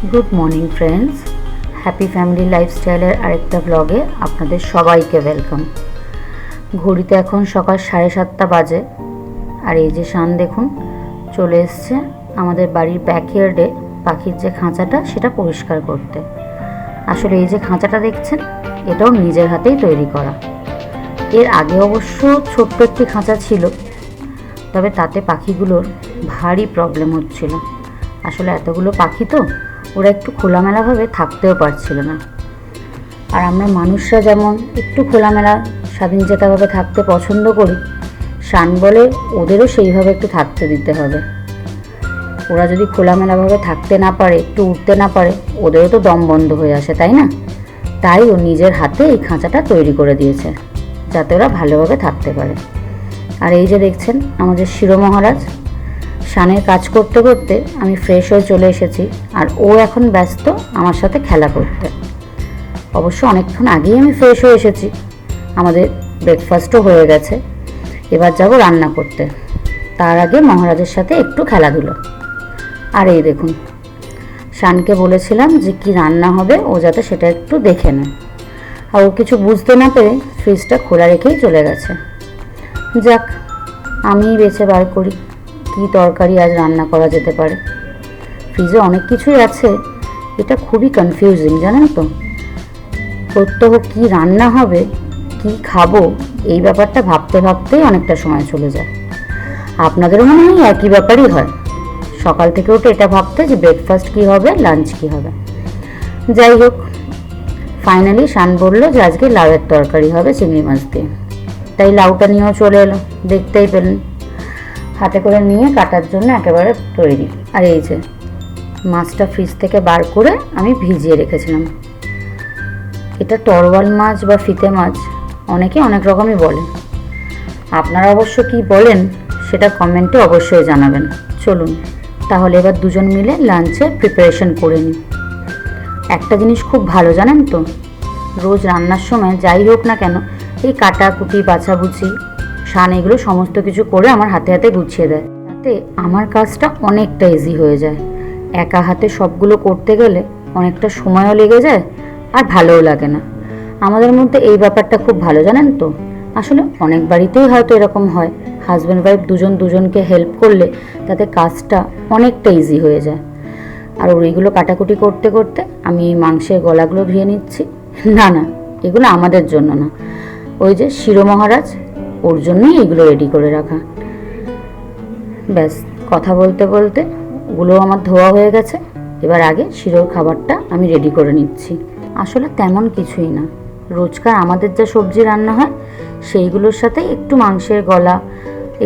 Good morning friends, happy family লাইফস্টাইলের আরেকটা ব্লগে আপনাদের সবাইকে ওয়েলকাম। ঘড়িতে এখন সকাল 7:30 বাজে, আর এই যে শান দেখুন চলে এসছে আমাদের বাড়ির ব্যাকইয়ার্ডে পাখির যে খাঁচাটা সেটা পরিষ্কার করতে। আসলে এই যে খাঁচাটা দেখছেন এটাও নিজের হাতেই তৈরি করা। এর আগে অবশ্য ছোট্ট একটি খাঁচা ছিল, তবে তাতে পাখিগুলোর ভারী প্রবলেম হচ্ছিল। আসলে এতগুলো পাখি তো ওরা একটু খোলামেলাভাবে থাকতেও পারছিল না। আর আমরা মানুষরা যেমন একটু খোলামেলা স্বাধীনচেতাভাবে থাকতে পছন্দ করি, শান বলে ওদেরও সেইভাবে একটু থাকতে দিতে হবে। ওরা যদি খোলামেলাভাবে থাকতে না পারে, একটু উঠতে না পারে, ওদেরও তো দম বন্ধ হয়ে আসে, তাই না? তাই ও নিজের হাতে এই খাঁচাটা তৈরি করে দিয়েছে যাতে ওরা ভালোভাবে থাকতে পারে। আর এই যে দেখছেন আমাদের শিরো মহারাজ, শানের কাজ করতে করতে আমি ফ্রেশ হয়ে চলে এসেছি, আর ও এখন ব্যস্ত আমার সাথে খেলা করতে। অবশ্য অনেকক্ষণ আগেই আমি ফ্রেশ হয়ে এসেছি, আমাদের ব্রেকফাস্টও হয়ে গেছে। এবার যাব রান্না করতে, তার আগে মহারাজের সাথে একটু খেলাধুলো। আর এই দেখুন শানকে বলেছিলাম যে কি রান্না হবে ও যাতে সেটা একটু দেখে নেয়, আর ও কিছু বুঝতে না পেরে ফ্রিজটা খোলা রেখেই চলে গেছে। যাক, আমিই বেছে বার করি কী তরকারি আজ রান্না করা যেতে পারে। ফ্রিজে অনেক কিছুই আছে, এটা খুবই কনফিউজিং জানেন তো। প্রত্যহ কী রান্না হবে, কি খাবো, এই ব্যাপারটা ভাবতে ভাবতেই অনেকটা সময় চলে যায়। আপনাদেরও মনে হয় একই ব্যাপারই হয়, সকাল থেকে উঠে এটা ভাবতে যে ব্রেকফাস্ট কী হবে, লাঞ্চ কী হবে। যাই হোক, ফাইনালি শান বললো যে আজকে লাউয়ের তরকারি হবে চিংড়ি মাছ দিয়ে, তাই লাউটা নিয়েও চলে এলো। দেখতেই পেলেন হাতে করে নিয়ে কাটার জন্য একেবারে তৈরি। আর এই যে মাছটা ফ্রিজ থেকে বার করে আমি ভিজিয়ে রেখেছিলাম। এটা তরোয়াল মাছ বা ফিতে মাছ, অনেকে অনেক রকমই বলে। আপনারা অবশ্য কি বলেন সেটা কমেন্টে অবশ্যই জানাবেন। চলুন তাহলে এবার দুজন মিলে লাঞ্চের প্রিপারেশন করে নিই। একটা জিনিস খুব ভালো জানেন তো, রোজ রান্নার সময় যাই হোক না কেন এই কাটাকুটি বাছাবুচি শান এগুলো সমস্ত কিছু করে আমার হাতে হাতে গুছিয়ে দেয়, তাতে আমার কাজটা অনেকটা ইজি হয়ে যায়। একা হাতে সবগুলো করতে গেলে অনেকটা সময়ও লেগে যায় আর ভালোও লাগে না। আমাদের মধ্যে এই ব্যাপারটা খুব ভালো জানেন তো। আসলে অনেক বাড়িতেই হয়তো এরকম হয়, হাজব্যান্ড ওয়াইফ দুজন দুজনকে হেল্প করলে তাতে কাজটা অনেকটা ইজি হয়ে যায়। আর ওইগুলো কাটাকুটি করতে করতে আমি এই মাংসের গলাগুলো ধুয়ে নিচ্ছি। না না, এগুলো আমাদের জন্য না, ওই যে শিরো মহারাজ ওর জন্যই এগুলো রেডি করে রাখা। ব্যাস, কথা বলতে বলতে ওগুলো আমার ধোয়া হয়ে গেছে। এবার আগে শিরোর খাবারটা আমি রেডি করে নিচ্ছি। আসলে তেমন কিছুই না, রোজকার আমাদের যা সবজি রান্না হয় সেইগুলোর সাথে একটু মাংসের গলা,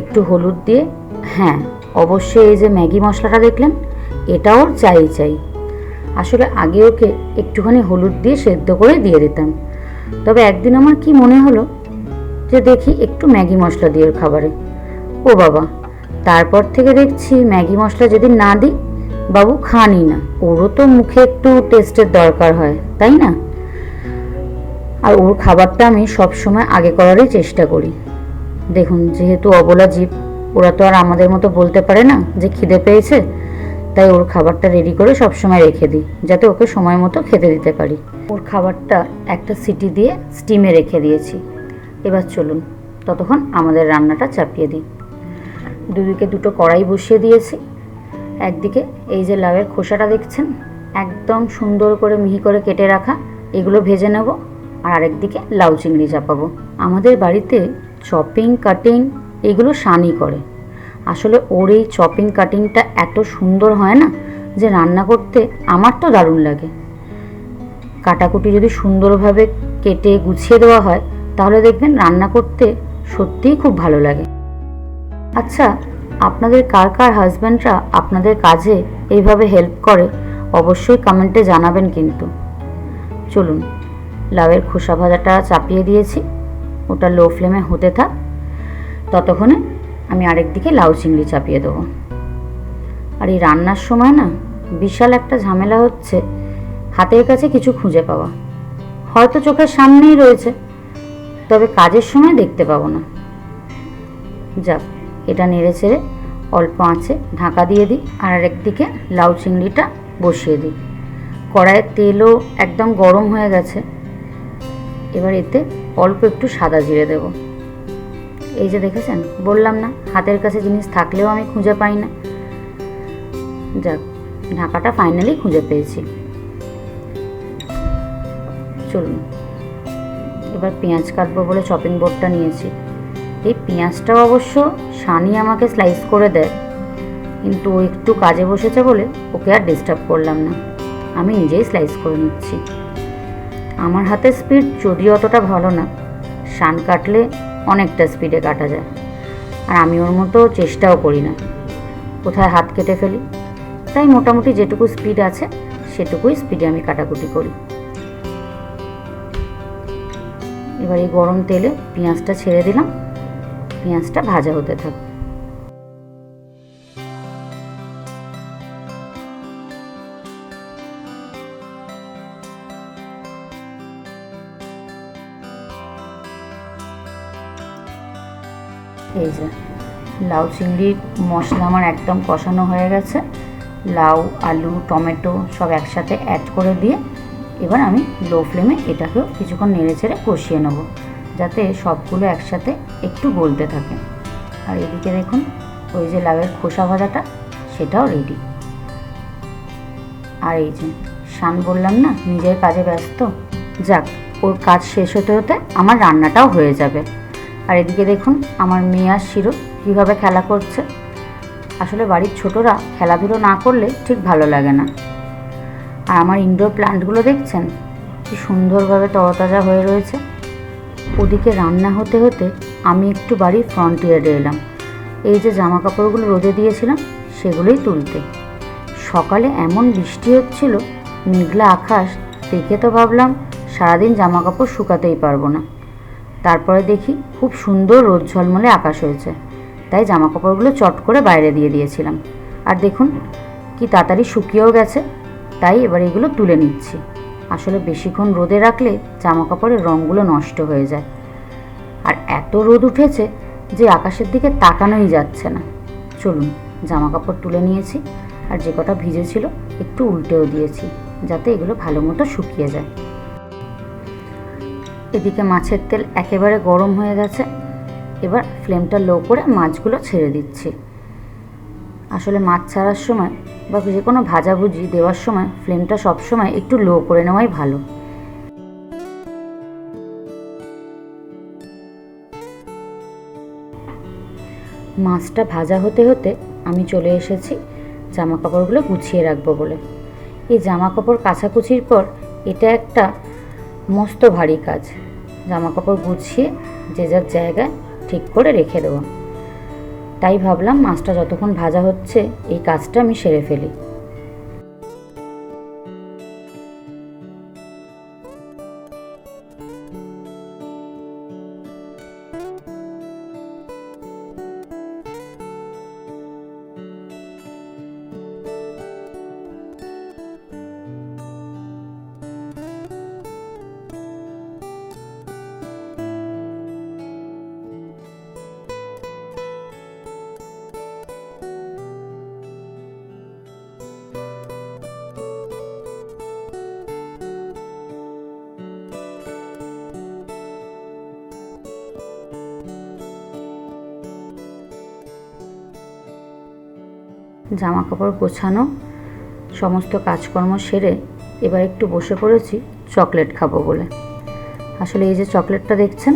একটু হলুদ দিয়ে, হ্যাঁ অবশ্যই এই যে ম্যাগি মশলাটা দেখলেন এটা ওর চাই। আসলে আগে ওকে একটুখানি হলুদ দিয়ে সেদ্ধ করে দিয়ে দিতাম, তবে একদিন আমার কি মনে হলো যে দেখি একটু ম্যাগি মশলা দিয়ে ওর খাবারে। ও বাবা, তারপর থেকে দেখছি ম্যাগি মশলা যেদিন না দিই বাবু খানই না। ওরও তো মুখে একটু টেস্টের দরকার হয়, তাই না? আর ওর খাবারটা আমি সবসময় আগে করারই চেষ্টা করি। দেখুন, যেহেতু অবলা জীব, ওরা তো আর আমাদের মতো বলতে পারে না যে খিদে পেয়েছে, তাই ওর খাবারটা রেডি করে সবসময় রেখে দিই যাতে ওকে সময় মতো খেতে দিতে পারি। ওর খাবারটা একটা সিটি দিয়ে স্টিমে রেখে দিয়েছি। এবার চলুন ততক্ষণ আমাদের রান্নাটা চাপিয়ে দিই। দুদিকে দুটো কড়াই বসিয়ে দিয়েছি। একদিকে এই যে লাউয়ের খোসাটা দেখছেন একদম সুন্দর করে মিহি করে কেটে রাখা, এগুলো ভেজে নেব। আর আরেকদিকে লাউ চিংড়ি চাপাবো। আমাদের বাড়িতে চপিং কাটিং এগুলো শানই করে। আসলে ওর এই চপিং কাটিংটা এত সুন্দর হয় না যে রান্না করতে আমার তো দারুণ লাগে। কাটাকুটি যদি সুন্দরভাবে কেটে গুছিয়ে দেওয়া হয় তাহলে দেখবেন রান্না করতে সত্যিই খুব ভালো লাগে। আচ্ছা, আপনাদের কার কার হাজব্যান্ডরা আপনাদের কাজে এইভাবে হেল্প করে অবশ্যই কমেন্টে জানাবেন কিন্তু। চলুন, লাউয়ের খোসা ভাজাটা চাপিয়ে দিয়েছি, ওটা লো ফ্লেমে হতে থাক। ততক্ষণে আমি আরেকদিকে লাউ চিংড়ি চাপিয়ে দেবো। আর এই রান্নার সময় না বিশাল একটা ঝামেলা হচ্ছে হাতের কাছে কিছু খুঁজে পাওয়া। হয়তো চোখের সামনেই রয়েছে, তবে কাজের সময় দেখতে পাবো না। যাক, এটা নেড়ে চেড়ে অল্প আঁচে ঢাকা দিয়ে দিই, আর একদিকে লাউ চিংড়িটা বসিয়ে দিই। কড়াইয়ের তেলও একদম গরম হয়ে গেছে। এবার এতে অল্প একটু সাদা জিরে দেব। এই যে দেখেছেন, বললাম না হাতের কাছে জিনিস থাকলেও আমি খুঁজে পাই না। যাক, ঢাকাটা ফাইনালি খুঁজে পেয়েছি। চলুন এবার পেঁয়াজ কাটবো বলে চপিং বোর্ডটা নিয়েছি। এই পেঁয়াজটাও অবশ্য শানি আমাকে স্লাইস করে দেয়, কিন্তু ও একটু কাজে বসেছে বলে ওকে আর ডিস্টার্ব করলাম না, আমি নিজেই স্লাইস করে নিচ্ছি। আমার হাতের স্পিড যদিও অতটা ভালো না, শান কাটলে অনেকটা স্পিডে কাটা যায়, আর আমি ওর মতো চেষ্টাও করি না কোথায় হাত কেটে ফেলি। তাই মোটামুটি যেটুকু স্পিড আছে সেটুকুই স্পিডে আমি কাটাকুটি করি। এবার এই গরম তেলে পেঁয়াজটা ছেড়ে দিলাম, পেঁয়াজটা ভাজা হতে থাক। এই যে লাউ চিংড়ির মশলা আমার একদম কষানো হয়ে গেছে। লাউ, আলু, টমেটো সব একসাথে অ্যাড করে দিয়ে এবার আমি লো ফ্লেমে এটাকেও কিছুক্ষণ নেড়ে চেড়ে কষিয়ে নেব, যাতে সবগুলো একসাথে একটু গলতে থাকে। আর এদিকে দেখুন, ওই যে লাউয়ের খোসা ভাজাটা সেটাও রেডি। আর এই যে শান বললাম না নিজের কাজে ব্যস্ত, যাক ওর কাজ শেষ হতে হতে আমার রান্নাটাও হয়ে যাবে। আর এদিকে দেখুন আমার মেয়ে আর শিরো কীভাবে খেলা করছে। আসলে বাড়ির ছোটরা খেলাধুলো না করলে ঠিক ভালো লাগে না। আর আমার ইনডোর প্ল্যান্টগুলো দেখছেন কি সুন্দরভাবে তরতাজা হয়ে রয়েছে। ওদিকে রান্না হতে হতে আমি একটু বাড়ির ফ্রন্ট ইয়ার্ডে এলাম। এই যে জামা কাপড়গুলো রোদে দিয়েছিলাম সেগুলোই তুলতে। সকালে এমন বৃষ্টি হচ্ছিল, মেঘলা আকাশ দেখে তো ভাবলাম সারাদিন জামা কাপড় শুকাতেই পারবো না। তারপরে দেখি খুব সুন্দর রোদ ঝলমলে আকাশ হয়েছে, তাই জামা কাপড়গুলো চট করে বাইরে দিয়ে দিয়েছিলাম। আর দেখুন কি তাড়াতাড়ি শুকিয়েও গেছে, তাই এবার এগুলো তুলে নিচ্ছি। আসলে বেশিক্ষণ রোদে রাখলে জামা কাপড়ের রঙগুলো নষ্ট হয়ে যায়। আর এত রোদ উঠেছে যে আকাশের দিকে তাকানোই যাচ্ছে না। চলুন জামা কাপড় তুলে নিয়েছি, আর যে কটা ভিজেছিল একটু উল্টেও দিয়েছি যাতে এগুলো ভালো মতো শুকিয়ে যায়। এদিকে মাছের তেল একেবারে গরম হয়ে গেছে। এবার ফ্লেমটা লো করে মাছগুলো ছেড়ে দিচ্ছি। আসলে মাছ ছাড়ার সময় বা যে কোনো ভাজাভুজি দেওয়ার সময় ফ্লেমটা সবসময় একটু লো করে নেওয়াই ভালো। মাছটা ভাজা হতে হতে আমি চলে এসেছি জামা কাপড়গুলো গুছিয়ে রাখবো বলে। এই জামা কাপড় কাচাকুচির পর এটা একটা মস্ত ভারী কাজ, জামা কাপড় গুছিয়ে যে যার জায়গায় ঠিক করে রেখে দেওয়া। তাই ভাবলাম মাছটা যতক্ষণ ভাজা হচ্ছে এই কাজটা আমি সেরে ফেলি। জামা কাপড় গোছানো সমস্ত কাজকর্ম সেরে এবার একটু বসে পড়েছি চকলেট খাবো বলে। আসলে এই যে চকলেটটা দেখছেন,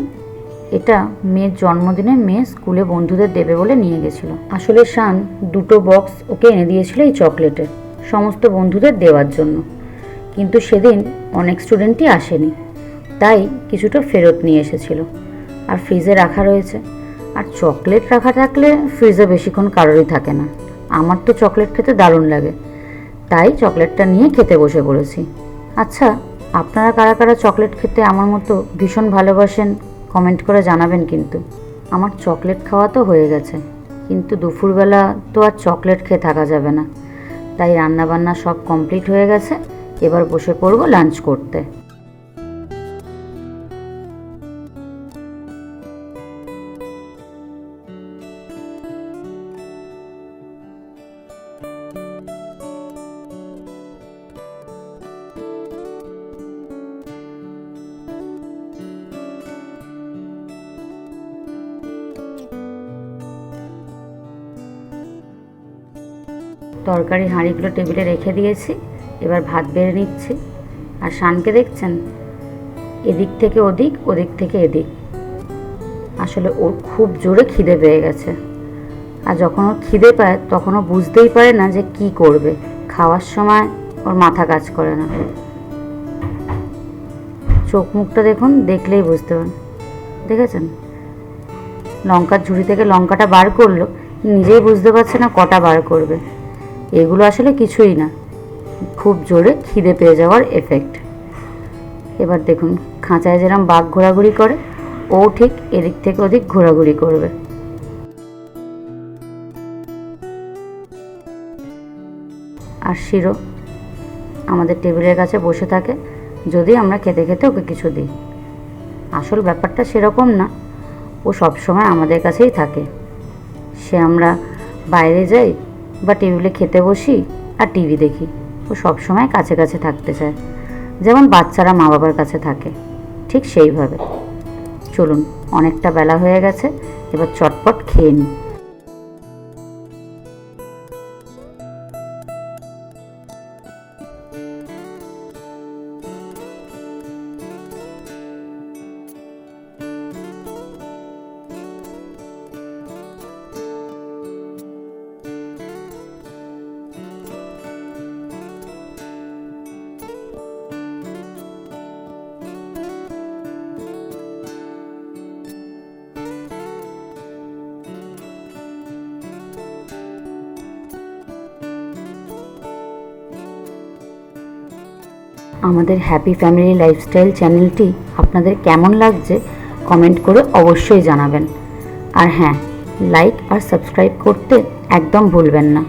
এটা মেয়ের জন্মদিনে মেয়ে স্কুলে বন্ধুদের দেবে বলে নিয়ে গেছিলো। আসলে শান দুটো বক্স ওকে এনে দিয়েছিল এই চকলেটের, সমস্ত বন্ধুদের দেওয়ার জন্য। কিন্তু সেদিন অনেক স্টুডেন্টই আসেনি, তাই কিছুটা ফেরত নিয়ে এসেছিল। আর ফ্রিজে রাখা রয়েছে। আর চকলেট রাখা থাকলে ফ্রিজে বেশিক্ষণ কারোরই থাকে না। আমার তো চকলেট খেতে দারুণ লাগে, তাই চকলেটটা নিয়ে খেতে বসে পড়েছি। আচ্ছা, আপনারা কারা কারা চকলেট খেতে আমার মতো ভীষণ ভালোবাসেন কমেন্ট করে জানাবেন। কিন্তু আমার চকলেট খাওয়া তো হয়ে গেছে, কিন্তু দুপুরবেলা তো আর চকলেট খেয়ে থাকা যাবে না। তাই রান্নাবান্না সব কমপ্লিট হয়ে গেছে, এবার বসে পড়বো লাঞ্চ করতে। তরকারি হাঁড়িগুলো টেবিলে রেখে দিয়েছি, এবার ভাত বেড়ে নিচ্ছি। আর শানকে দেখছেন, এদিক থেকে ওদিক, ওদিক থেকে এদিক। আসলে ওর খুব জোরে খিদে পেয়ে গেছে, আর যখন ওর খিদে পায় তখন ও বুঝতেই পারে না যে কি করবে। খাওয়ার সময় ওর মাথা কাজ করে না। চোখ মুখটা দেখুন, দেখলেই বুঝতে পারেন। দেখেছেন, লঙ্কার ঝুড়ি থেকে লঙ্কাটা বার করলো, নিজেই বুঝতে পারছে না কটা বার করবে। এগুলো আসলে কিছুই না, খুব জোরে খিদে পেয়ে যাওয়ার এফেক্ট। এবার দেখুন, খাঁচায় যেরকম বাঘ ঘোরাঘুরি করে, ও ঠিক এদিক থেকে ওদিক ঘোরাঘুরি করবে। আর শিরো আমাদের টেবিলের কাছে বসে থাকে, যদি আমরা খেতে খেতে ওকে কিছু দিই। আসল ব্যাপারটা সেরকম না, ও সবসময় আমাদের কাছেই থাকে। সে আমরা বাইরে যাই বা টেবিলে খেতে বসি আর টিভি দেখি, ও সবসময় কাছে কাছে থাকতে চায়, যেমন বাচ্চারা মা বাবার কাছে থাকে, ঠিক সেইভাবে। চলুন, অনেকটা বেলা হয়ে গেছে, এবার চটপট খেয়ে নিই। আমাদের হ্যাপি ফ্যামিলি লাইফস্টাইল চ্যানেলটি আপনাদের কেমন লাগছে কমেন্ট করে অবশ্যই জানাবেন। আর হ্যাঁ, লাইক আর সাবস্ক্রাইব করতে একদম ভুলবেন না।